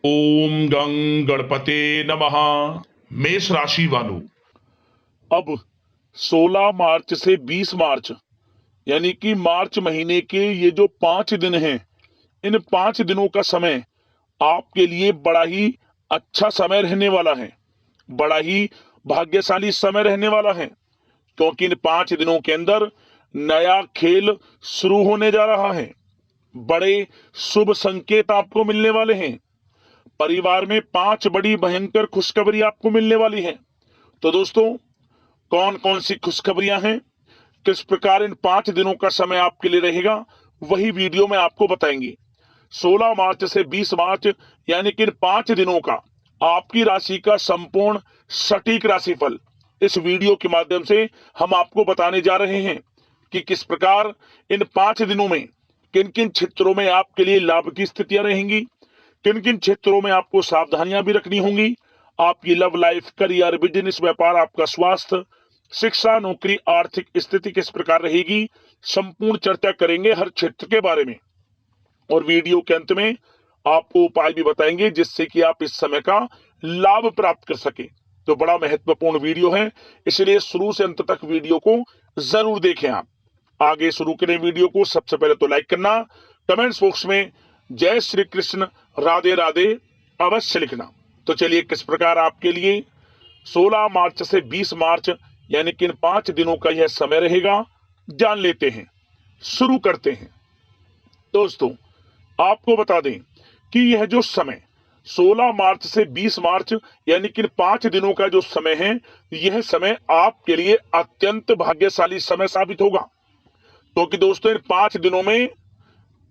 ओम गं गणपते नमः। मेष राशि वालों, अब 16 मार्च से 20 मार्च यानी कि मार्च महीने के ये जो 5 दिन हैं, इन 5 दिनों का समय आपके लिए बड़ा ही अच्छा समय रहने वाला है। बड़ा ही भाग्यशाली समय रहने वाला है, क्योंकि इन 5 दिनों के अंदर नया खेल शुरू होने जा रहा है। बड़े शुभ संकेत आपको मिलने वाले हैं। परिवार में 5 बड़ी भयंकर खुशखबरी आपको मिलने वाली है। तो दोस्तों, कौन कौन सी खुशखबरियां हैं, किस प्रकार इन 5 दिनों का समय आपके लिए रहेगा, वही वीडियो में आपको बताएंगे। 16 मार्च से 20 मार्च यानी कि इन 5 दिनों का आपकी राशि का संपूर्ण सटीक राशिफल इस वीडियो के माध्यम से हम आपको बताने जा रहे हैं कि किस प्रकार इन 5 दिनों में किन किन क्षेत्रों में आपके लिए लाभ की स्थितियां रहेंगी, किन किन क्षेत्रों में आपको सावधानियां भी रखनी होंगी। आपकी लव लाइफ, करियर, बिजनेस, व्यापार, आपका स्वास्थ्य, शिक्षा, नौकरी, आर्थिक स्थिति किस प्रकार रहेगी, संपूर्ण चर्चा करेंगे हर क्षेत्र के बारे में। और वीडियो के अंत में आपको उपाय भी बताएंगे जिससे कि आप इस समय का लाभ प्राप्त कर सके। तो बड़ा महत्वपूर्ण वीडियो है, इसलिए शुरू से अंत तक वीडियो को जरूर देखें। आप आगे शुरू करें वीडियो को, सबसे पहले तो लाइक करना, कमेंट्स बॉक्स में जय श्री कृष्ण, राधे राधे अवश्य लिखना। तो चलिए, किस प्रकार आपके लिए 16 मार्च से 20 मार्च यानी कि इन 5 दिनों का यह समय रहेगा, जान लेते हैं। शुरू करते हैं। दोस्तों, आपको बता दें कि यह जो समय 16 मार्च से 20 मार्च यानी कि 5 दिनों का जो समय है, यह समय आपके लिए अत्यंत भाग्यशाली समय साबित होगा। क्योंकि दोस्तों, इन 5 दिनों में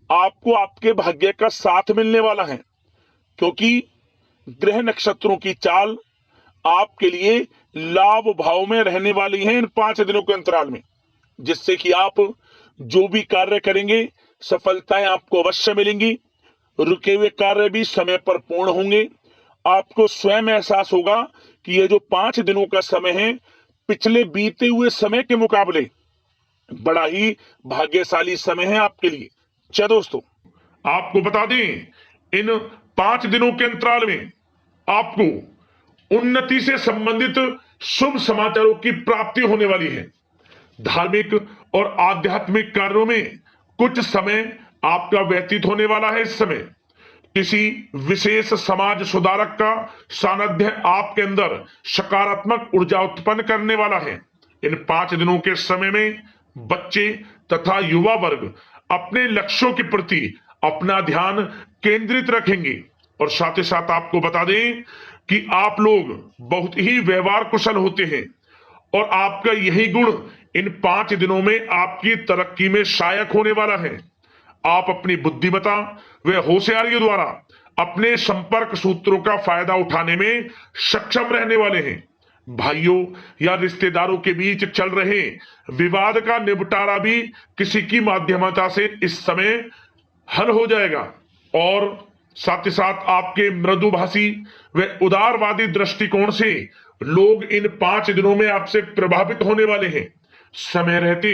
आपको आपके भाग्य का साथ मिलने वाला है, क्योंकि ग्रह नक्षत्रों की चाल आपके लिए लाभ भाव में रहने वाली है इन 5 दिनों के अंतराल में, जिससे कि आप जो भी कार्य करेंगे सफलताएं आपको अवश्य मिलेंगी। रुके हुए कार्य भी समय पर पूर्ण होंगे। आपको स्वयं एहसास होगा कि यह जो 5 दिनों का समय है, पिछले बीते हुए समय के मुकाबले बड़ा ही भाग्यशाली समय है आपके लिए। अच्छा दोस्तों, आपको बता दें, इन 5 दिनों के अंतराल में आपको उन्नति से संबंधित शुभ समाचारों की प्राप्ति होने वाली है। धार्मिक और आध्यात्मिक कार्यों में कुछ समय आपका व्यतीत होने वाला है। इस समय किसी विशेष समाज सुधारक का सानिध्य आपके अंदर सकारात्मक ऊर्जा उत्पन्न करने वाला है। इन 5 दिनों के समय में बच्चे तथा युवा वर्ग अपने लक्ष्यों के प्रति अपना ध्यान केंद्रित रखेंगे। और साथ ही साथ आपको बता दें कि आप लोग बहुत ही व्यवहार कुशल होते हैं, और आपका यही गुण इन 5 दिनों में आपकी तरक्की में सहायक होने वाला है। आप अपनी बुद्धिमत्ता व होशियारी द्वारा अपने संपर्क सूत्रों का फायदा उठाने में सक्षम रहने वाले हैं। भाइयों या रिश्तेदारों के बीच चल रहे विवाद का निपटारा भी किसी की माध्यमता से इस समय हल हो जाएगा। और साथ ही साथ आपके मृदुभाषी व उदारवादी दृष्टिकोण से लोग इन 5 दिनों में आपसे प्रभावित होने वाले हैं। समय रहते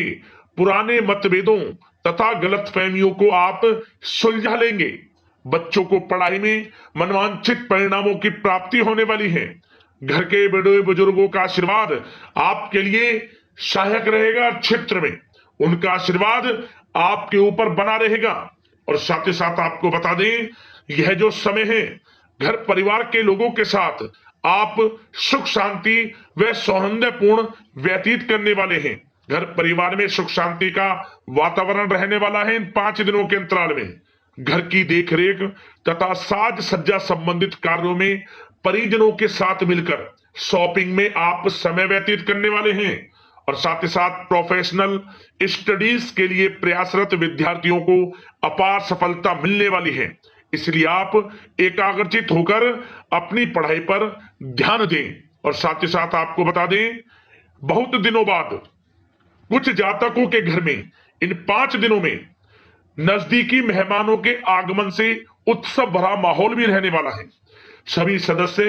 पुराने मतभेदों तथा गलतफहमियों को आप सुलझा लेंगे। बच्चों को पढ़ाई में मनवांछित परिणामों की प्राप्ति होने वाली है। घर के बड़े बुजुर्गों का आशीर्वाद आपके लिए सहायक रहेगा। क्षेत्र में उनका आशीर्वाद आपके ऊपर बना रहेगा। और साथ ही साथ आपको बता दें, यह जो समय है, घर परिवार के लोगों के साथ आप सुख शांति व सौहार्दपूर्ण व्यतीत करने वाले हैं। घर परिवार में सुख शांति का वातावरण रहने वाला है इन 5 दिनों के अंतराल में। घर की देखरेख तथा साज सज्जा संबंधित कार्यों में परिजनों के साथ मिलकर शॉपिंग में आप समय व्यतीत करने वाले हैं। और साथ ही साथ प्रोफेशनल स्टडीज के लिए प्रयासरत विद्यार्थियों को अपार सफलता मिलने वाली है। इसलिए आप एकाग्रचित होकर अपनी पढ़ाई पर ध्यान दें। और साथ ही साथ आपको बता दें, बहुत दिनों बाद कुछ जातकों के घर में इन 5 दिनों में नजदीकी मेहमानों के आगमन से उत्सव भरा माहौल भी रहने वाला है। सभी सदस्य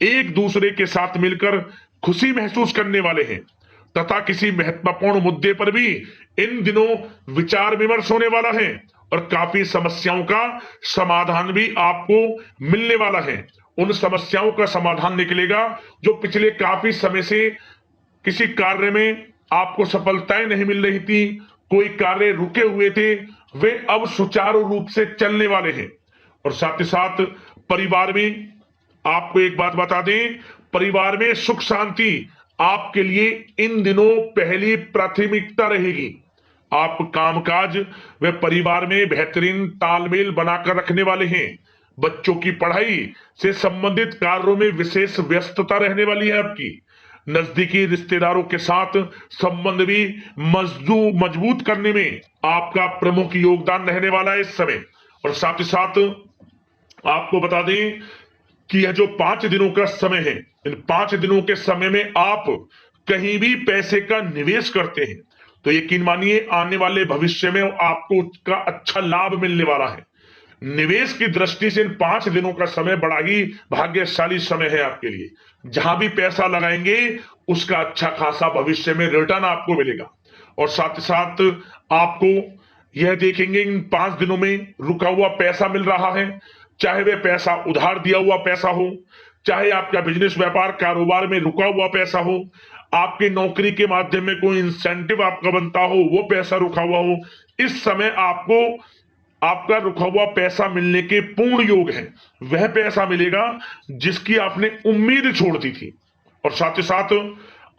एक दूसरे के साथ मिलकर खुशी महसूस करने वाले हैं तथा किसी महत्वपूर्ण मुद्दे पर भी इन दिनों विचार विमर्श होने वाला है। और काफी समस्याओं का समाधान भी आपको मिलने वाला है। उन समस्याओं का समाधान निकलेगा जो पिछले काफी समय से किसी कार्य में आपको सफलताएं नहीं मिल रही थी, कोई कार्य रुके हुए थे, वे अब सुचारू रूप से चलने वाले हैं। और साथ ही साथ परिवार में आपको एक बात बता दें, परिवार में सुख शांति आपके लिए इन दिनों पहली प्राथमिकता रहेगी। आप कामकाज व परिवार में बेहतरीन तालमेल बनाकर रखने वाले हैं। बच्चों की पढ़ाई से संबंधित कार्यों में विशेष व्यस्तता रहने वाली है आपकी। नजदीकी रिश्तेदारों के साथ संबंध भी मजबूत करने में आपका प्रमुख योगदान रहने वाला है इस समय। और साथ ही साथ आपको बता दें कि यह जो 5 दिनों का समय है, इन 5 दिनों के समय में आप कहीं भी पैसे का निवेश करते हैं तो यकीन मानिए आने वाले भविष्य में आपको उसका अच्छा लाभ मिलने वाला है। निवेश की दृष्टि से इन 5 दिनों का समय बड़ा ही भाग्यशाली समय है आपके लिए। जहां भी पैसा लगाएंगे उसका अच्छा खासा भविष्य में रिटर्न आपको मिलेगा। और साथ ही साथ आपको यह देखेंगे इन 5 दिनों में रुका हुआ पैसा मिल रहा है, चाहे वह पैसा उधार दिया हुआ पैसा हो, चाहे आपका बिजनेस व्यापार कारोबार में रुका हुआ पैसा हो, आपकी नौकरी के माध्यम में कोई इंसेंटिव आपका बनता हो, वो पैसा रुका हुआ हो, इस समय आपको आपका रुका हुआ पैसा मिलने के पूर्ण योग है। वह पैसा मिलेगा जिसकी आपने उम्मीद छोड़ दी थी। और साथ ही साथ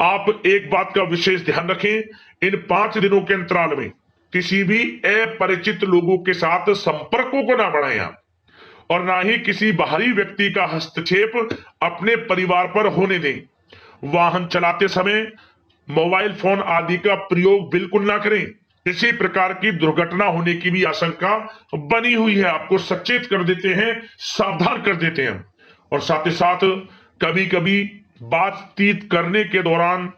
आप एक बात का विशेष ध्यान रखें, इन 5 दिनों के अंतराल में किसी भी अपरिचित लोगों के साथ संपर्कों को ना बढ़ाएं आप, और ना ही किसी बाहरी व्यक्ति का हस्तक्षेप अपने परिवार पर होने दें। वाहन चलाते समय मोबाइल फोन आदि का प्रयोग बिल्कुल ना करें। किसी प्रकार की दुर्घटना होने की भी आशंका बनी हुई है, आपको सचेत कर देते हैं, सावधान कर देते हैं। और साथ ही साथ कभी कभी बातचीत करने के दौरान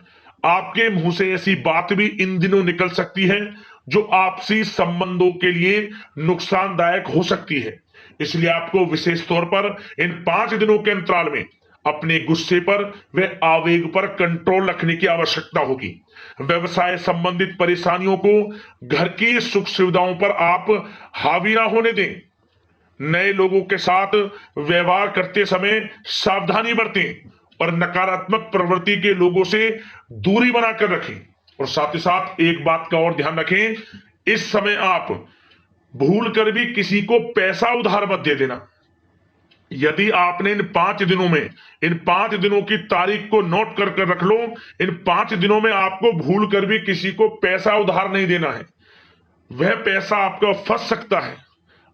आपके मुंह से ऐसी बात भी इन दिनों निकल सकती है जो आपसी संबंधों के लिए नुकसानदायक हो सकती है। इसलिए आपको विशेष तौर पर इन 5 दिनों के अंतराल में अपने गुस्से पर व आवेग पर कंट्रोल रखने की आवश्यकता होगी। व्यवसाय संबंधित परेशानियों को घर की सुख सुविधाओं पर आप हावी ना होने दें। नए लोगों के साथ व्यवहार करते समय सावधानी बरतें और नकारात्मक प्रवृत्ति के लोगों से दूरी बनाकर रखें। और साथ ही साथ एक बात का और ध्यान रखें, इस समय आप भूल कर भी किसी को पैसा उधार मत दे देना। यदि आपने इन 5 दिनों में इन 5 दिनों की तारीख को नोट कर रख लो, इन 5 दिनों में आपको भूल कर भी किसी को पैसा उधार नहीं देना है। वह पैसा आपका फंस सकता है,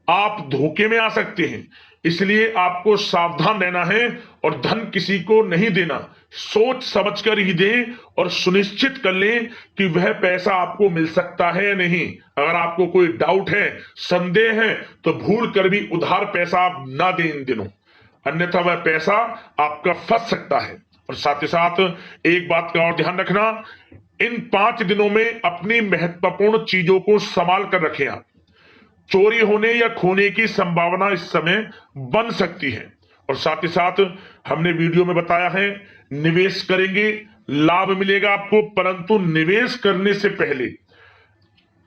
आप धोखे में आ सकते हैं। इसलिए आपको सावधान रहना है और धन किसी को नहीं देना। सोच समझ कर ही दें और सुनिश्चित कर लें कि वह पैसा आपको मिल सकता है या नहीं। अगर आपको कोई डाउट है, संदेह है, तो भूल कर भी उधार पैसा आप ना दें इन दिनों, अन्यथा वह पैसा आपका फंस सकता है। और साथ ही साथ एक बात का और ध्यान रखना, इन 5 दिनों में अपनी महत्वपूर्ण चीजों को संभाल कर रखें आप। चोरी होने या खोने की संभावना इस समय बन सकती है। और साथ ही साथ हमने वीडियो में बताया है, निवेश करेंगे लाभ मिलेगा आपको, परंतु निवेश करने से पहले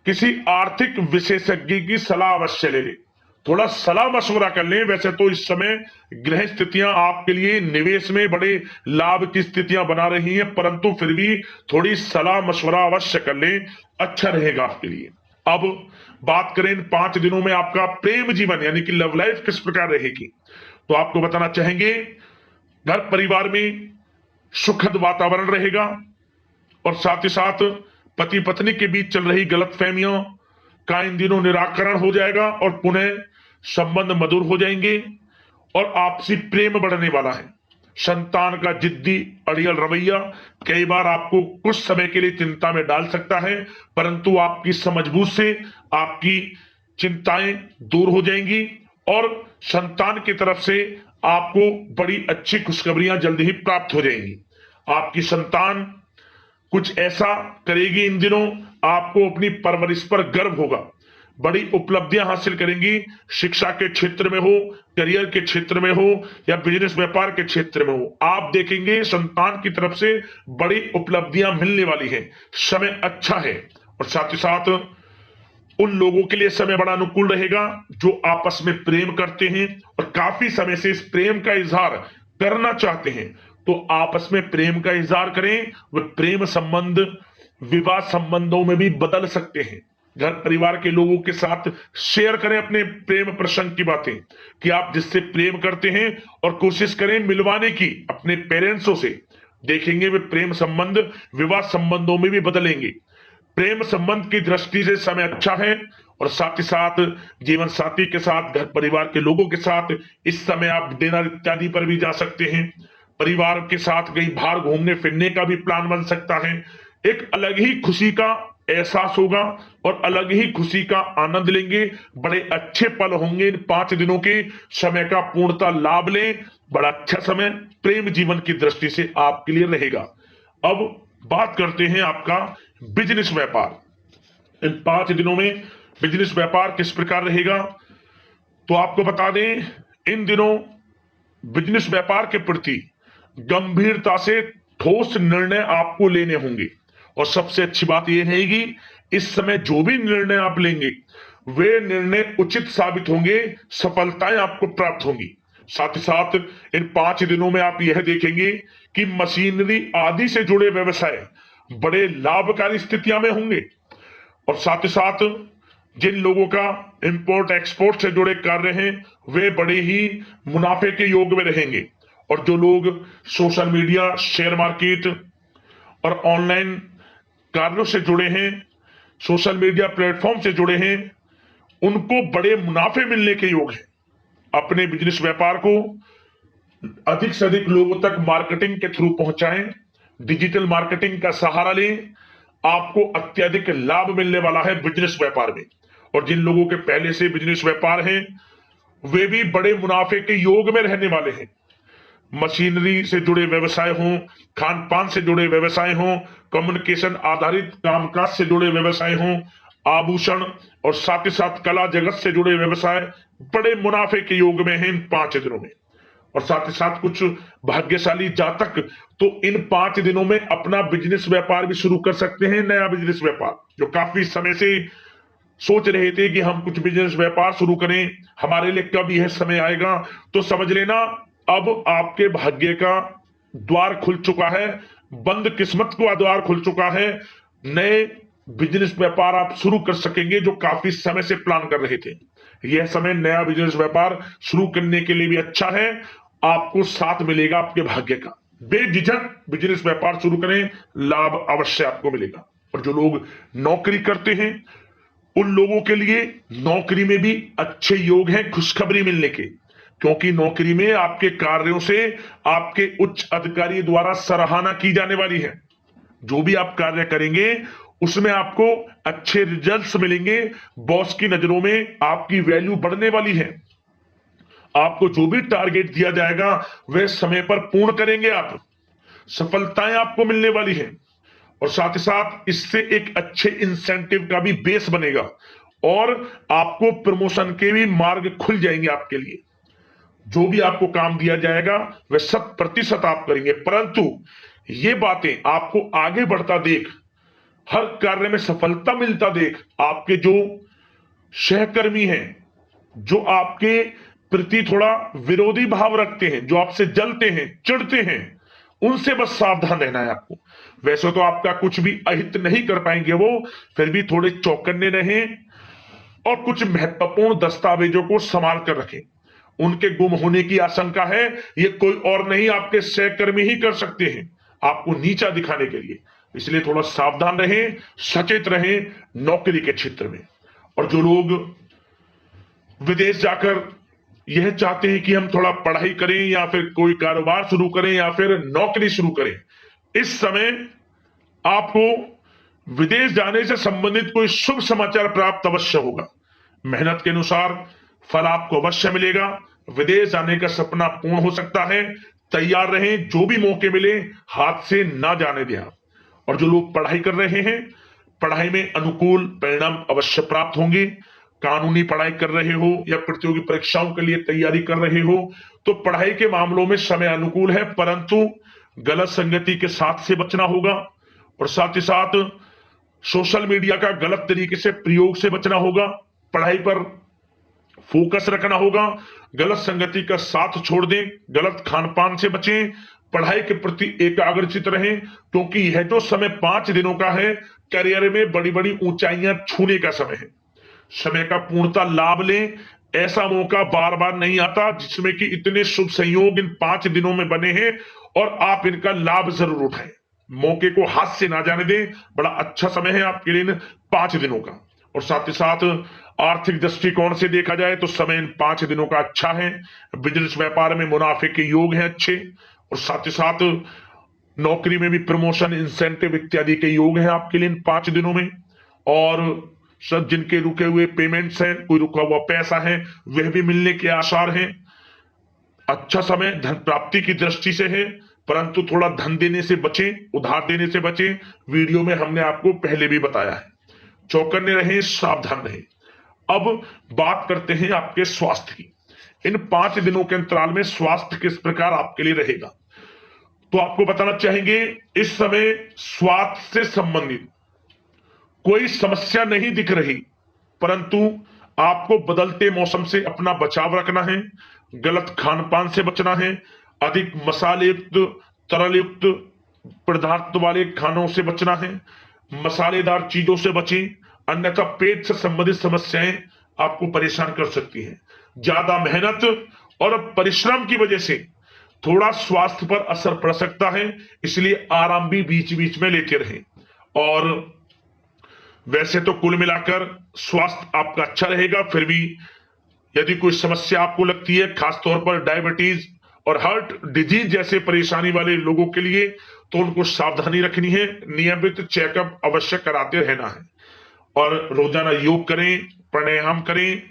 किसी आर्थिक विशेषज्ञ की सलाह अवश्य ले लें, थोड़ा सलाह मशवरा कर लें। वैसे तो इस समय ग्रह स्थितियां आपके लिए निवेश में बड़े लाभ की स्थितियां बना रही हैं, परंतु फिर भी थोड़ी सलाह मशवरा अवश्य कर लें, अच्छा रहेगा आपके लिए। अब बात करें इन 5 दिनों में आपका प्रेम जीवन यानी कि लव लाइफ किस प्रकार रहेगी, तो आपको बताना चाहेंगे घर परिवार में सुखद वातावरण रहेगा। और साथ ही साथ पति पत्नी के बीच चल रही गलतफहमियों का इन दिनों निराकरण हो जाएगा और पुनः संबंध मधुर हो जाएंगे और आपसी प्रेम बढ़ने वाला है। संतान का जिद्दी अड़ियल रवैया कई बार आपको कुछ समय के लिए चिंता में डाल सकता है, परंतु आपकी समझबूझ से आपकी चिंताएं दूर हो जाएंगी और संतान की तरफ से आपको बड़ी अच्छी खुशखबरियां जल्द ही प्राप्त हो जाएंगी। आपकी संतान कुछ ऐसा करेगी इन दिनों, आपको अपनी परवरिश पर गर्व होगा। बड़ी उपलब्धियां हासिल करेंगी, शिक्षा के क्षेत्र में हो, करियर के क्षेत्र में हो या बिजनेस व्यापार के क्षेत्र में हो। आप देखेंगे संतान की तरफ से बड़ी उपलब्धियां मिलने वाली हैं, समय अच्छा है। और साथ ही साथ उन लोगों के लिए समय बड़ा अनुकूल रहेगा जो आपस में प्रेम करते हैं और काफी समय से इस प्रेम का इजहार करना चाहते हैं। तो आपस में प्रेम का इजहार करें। वे प्रेम संबंध विवाह संबंधों में भी बदल सकते हैं। घर परिवार के लोगों के साथ शेयर करें अपने प्रेम प्रसंग की बातें कि आप जिससे प्रेम करते हैं और कोशिश करें मिलवाने की अपने पेरेंट्सों से। देखेंगे वे प्रेम संबंध विवाह संबंधों में भी बदलेंगे। प्रेम संबंध की दृष्टि से समय अच्छा है और साथ ही साथ जीवन साथी के साथ घर परिवार के लोगों के साथ इस समय आप डिनर इत्यादि पर भी जा सकते हैं। परिवार के साथ कहीं बाहर घूमने फिरने का भी प्लान बन सकता है। एक अलग ही खुशी का एहसास होगा और अलग ही खुशी का आनंद लेंगे। बड़े अच्छे पल होंगे इन 5 दिनों के। समय का पूर्णता लाभ लें। बड़ा अच्छा समय प्रेम जीवन की दृष्टि से आपके लिए रहेगा। अब बात करते हैं आपका बिजनेस व्यापार। इन 5 दिनों में बिजनेस व्यापार किस प्रकार रहेगा, तो आपको बता दें इन दिनों बिजनेस व्यापार के प्रति गंभीरता से ठोस निर्णय आपको लेने होंगे। और सबसे अच्छी बात यह रहेगी इस समय जो भी निर्णय आप लेंगे वे निर्णय उचित साबित होंगे, सफलताएं आपको प्राप्त होंगी। साथ ही साथ इन 5 दिनों में आप यह देखेंगे कि मशीनरी आदि से जुड़े व्यवसाय बड़े लाभकारी स्थितियां में होंगे। और साथ ही साथ जिन लोगों का इंपोर्ट एक्सपोर्ट से जुड़े कार्य हैं वे बड़े ही मुनाफे के योग में रहेंगे। और जो लोग सोशल मीडिया शेयर मार्केट और ऑनलाइन कार्यों से जुड़े हैं, सोशल मीडिया प्लेटफॉर्म से जुड़े हैं, उनको बड़े मुनाफे मिलने के योग हैं। अपने बिजनेस व्यापार को अधिक से अधिक लोगों तक मार्केटिंग के थ्रू पहुंचाएं। डिजिटल मार्केटिंग का सहारा लें। आपको अत्यधिक लाभ मिलने वाला है बिजनेस व्यापार में। और जिन लोगों के पहले से बिजनेस व्यापार हैं वे भी बड़े मुनाफे के योग में रहने वाले हैं। मशीनरी से जुड़े व्यवसाय हों, खान पान से जुड़े व्यवसाय हों, कम्युनिकेशन आधारित कामकाज से जुड़े व्यवसाय हों, आभूषण और साथ ही साथ कला जगत से जुड़े व्यवसाय बड़े मुनाफे के योग में हैं इन 5 दिनों में। और साथ ही साथ कुछ भाग्यशाली जातक तो इन 5 दिनों में अपना बिजनेस व्यापार भी शुरू कर सकते हैं। नया बिजनेस व्यापार जो काफी समय से सोच रहे थे कि हम कुछ बिजनेस व्यापार शुरू करें, हमारे लिए कब यह समय आएगा, तो समझ लेना अब आपके भाग्य का द्वार खुल चुका है। बंद किस्मत का द्वार खुल चुका है। नए बिजनेस व्यापार आप शुरू कर सकेंगे जो काफी समय से प्लान कर रहे थे। यह समय नया बिजनेस व्यापार शुरू करने के लिए भी अच्छा है। आपको साथ मिलेगा आपके भाग्य का। बेझिझक बिजनेस व्यापार शुरू करें, लाभ अवश्य आपको मिलेगा। और जो लोग नौकरी करते हैं उन लोगों के लिए नौकरी में भी अच्छे योग हैं खुशखबरी मिलने के, क्योंकि नौकरी में आपके कार्यों से आपके उच्च अधिकारी द्वारा सराहना की जाने वाली है। जो भी आप कार्य करेंगे उसमें आपको अच्छे रिजल्ट्स मिलेंगे। बॉस की नजरों में आपकी वैल्यू बढ़ने वाली है। आपको जो भी टारगेट दिया जाएगा वह समय पर पूर्ण करेंगे आप। सफलताएं आपको मिलने वाली है। और साथ ही साथ इससे एक अच्छे इंसेंटिव का भी बेस बनेगा और आपको प्रमोशन के भी मार्ग खुल जाएंगे आपके लिए। जो भी आपको काम दिया जाएगा वह 100% आप करेंगे। परंतु ये बातें आपको आगे बढ़ता देख, हर कार्य में सफलता मिलता देख, आपके जो सहकर्मी हैं, जो आपके प्रति थोड़ा विरोधी भाव रखते हैं, जो आपसे जलते हैं, चिढ़ते हैं, उनसे बस सावधान रहना है आपको। वैसे तो आपका कुछ भी अहित नहीं कर पाएंगे वो, फिर भी थोड़े चौकन्ने रहें और कुछ महत्वपूर्ण दस्तावेजों को संभाल कर रखें। उनके गुम होने की आशंका है। ये कोई और नहीं आपके सहकर्मी ही कर सकते हैं आपको नीचा दिखाने के लिए। इसलिए थोड़ा सावधान रहें, सचेत रहें नौकरी के क्षेत्र में। और जो लोग विदेश जाकर यह चाहते हैं कि हम थोड़ा पढ़ाई करें या फिर कोई कारोबार शुरू करें या फिर नौकरी शुरू करें, इस समय आपको विदेश जाने से संबंधित कोई शुभ समाचार प्राप्त अवश्य होगा। मेहनत के अनुसार फल आपको अवश्य मिलेगा। विदेश जाने का सपना पूर्ण हो सकता है। तैयार रहें, जो भी मौके मिले हाथ से ना जाने दें आप। और जो लोग पढ़ाई कर रहे हैं, पढ़ाई में अनुकूल परिणाम अवश्य प्राप्त होंगे। कानूनी पढ़ाई कर रहे हो या प्रतियोगी परीक्षाओं के लिए तैयारी कर रहे हो तो पढ़ाई के मामलों में समय अनुकूल है, परंतु गलत संगति के साथ से बचना होगा। और साथ ही साथ सोशल मीडिया का गलत तरीके से प्रयोग से बचना होगा, पढ़ाई पर फोकस रखना होगा, गलत संगति का साथ छोड़ दें, गलत खान पान से बचें, पढ़ाई के प्रति एकाग्रचित रहें, क्योंकि यह जो समय 5 दिनों का है, करियर में बड़ी बड़ी ऊंचाइयां छूने का समय है। समय का पूर्णता लाभ लें। ऐसा मौका बार बार नहीं आता जिसमें कि इतने शुभ संयोग इन 5 दिनों में बने हैं, और आप इनका लाभ जरूर उठाएं। मौके को हाथ से ना जाने दें। बड़ा अच्छा समय है आपके लिए इन 5 दिनों का। और साथ ही साथ आर्थिक दृष्टिकोण से देखा जाए तो समय इन 5 दिनों का अच्छा है। बिजनेस व्यापार में मुनाफे के योग हैं अच्छे, और साथ ही साथ नौकरी में भी प्रमोशन, इंसेंटिव इत्यादि के योग हैं आपके लिए इन 5 दिनों में। और सब जिनके रुके हुए पेमेंट्स हैं, कोई रुका हुआ पैसा है, वह भी मिलने के आसार हैं। अच्छा समय धन प्राप्ति की दृष्टि से है, परंतु थोड़ा धन देने से बचें, उधार देने से बचें। वीडियो में हमने आपको पहले भी बताया है। चौकन्ने रहें, सावधान रहें। अब बात करते हैं आपके स्वास्थ्य की। इन 5 दिनों के अंतराल में स्वास्थ्य किस प्रकार आपके लिए रहेगा, तो आपको बताना चाहेंगे इस समय स्वास्थ्य से संबंधित कोई समस्या नहीं दिख रही, परंतु आपको बदलते मौसम से अपना बचाव रखना है, गलत खान पान से बचना है, अधिक मसाले युक्त, तरल युक्त पदार्थ वाले खानों से बचना है, मसालेदार चीजों से बचें, अन्यथा पेट से संबंधित समस्याएं आपको परेशान कर सकती हैं। ज्यादा मेहनत और परिश्रम की वजह से थोड़ा स्वास्थ्य पर असर पड़ सकता है, इसलिए आराम भी बीच बीच में लेते रहें। और वैसे तो कुल मिलाकर स्वास्थ्य आपका अच्छा रहेगा, फिर भी यदि कोई समस्या आपको लगती है, खासतौर पर डायबिटीज और हार्ट डिजीज जैसे परेशानी वाले लोगों के लिए, तो उनको सावधानी रखनी है। नियमित चेकअप अवश्य कराते रहना है, और रोजाना योग करें, प्राणायाम करें,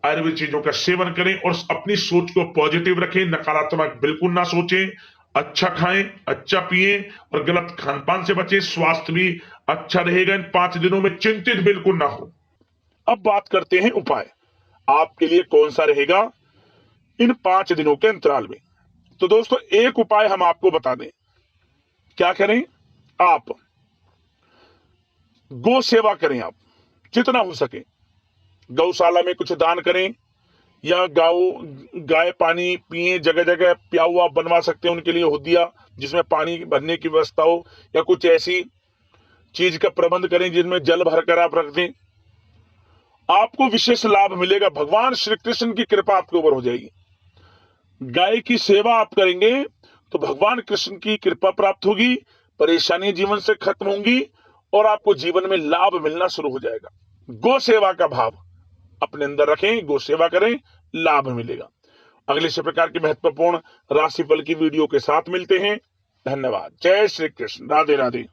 आयुर्वेद चीजों का सेवन करें, और अपनी सोच को पॉजिटिव रखें। नकारात्मक बिल्कुल ना सोचें। अच्छा खाएं, अच्छा पिएं, और गलत खान पान से बचें। स्वास्थ्य भी अच्छा रहेगा इन 5 दिनों में, चिंतित बिल्कुल ना हो। अब बात करते हैं उपाय आपके लिए कौन सा रहेगा इन 5 दिनों के अंतराल में। तो दोस्तों, एक उपाय हम आपको बता दें। क्या करें? आप गौ सेवा करें, आप जितना हो सके गौशाला में कुछ दान करें, या गाय पानी पिए, जगह जगह प्या हुआ बनवा सकते हैं उनके लिए हुदिया जिसमें पानी भरने की व्यवस्था हो, या कुछ ऐसी चीज का प्रबंध करें जिसमें जल भरकर आप रख दें। आपको विशेष लाभ मिलेगा। भगवान श्री कृष्ण की कृपा आपके ऊपर हो जाएगी। गाय की सेवा आप करेंगे तो भगवान कृष्ण की कृपा प्राप्त होगी, परेशानी जीवन से खत्म होंगी, और आपको जीवन में लाभ मिलना शुरू हो जाएगा। गौ सेवा का भाव अपने अंदर रखें, गौ सेवा करें, लाभ मिलेगा। अगले इसी प्रकार की महत्वपूर्ण राशिफल की वीडियो के साथ मिलते हैं। धन्यवाद। जय श्री कृष्ण। राधे राधे।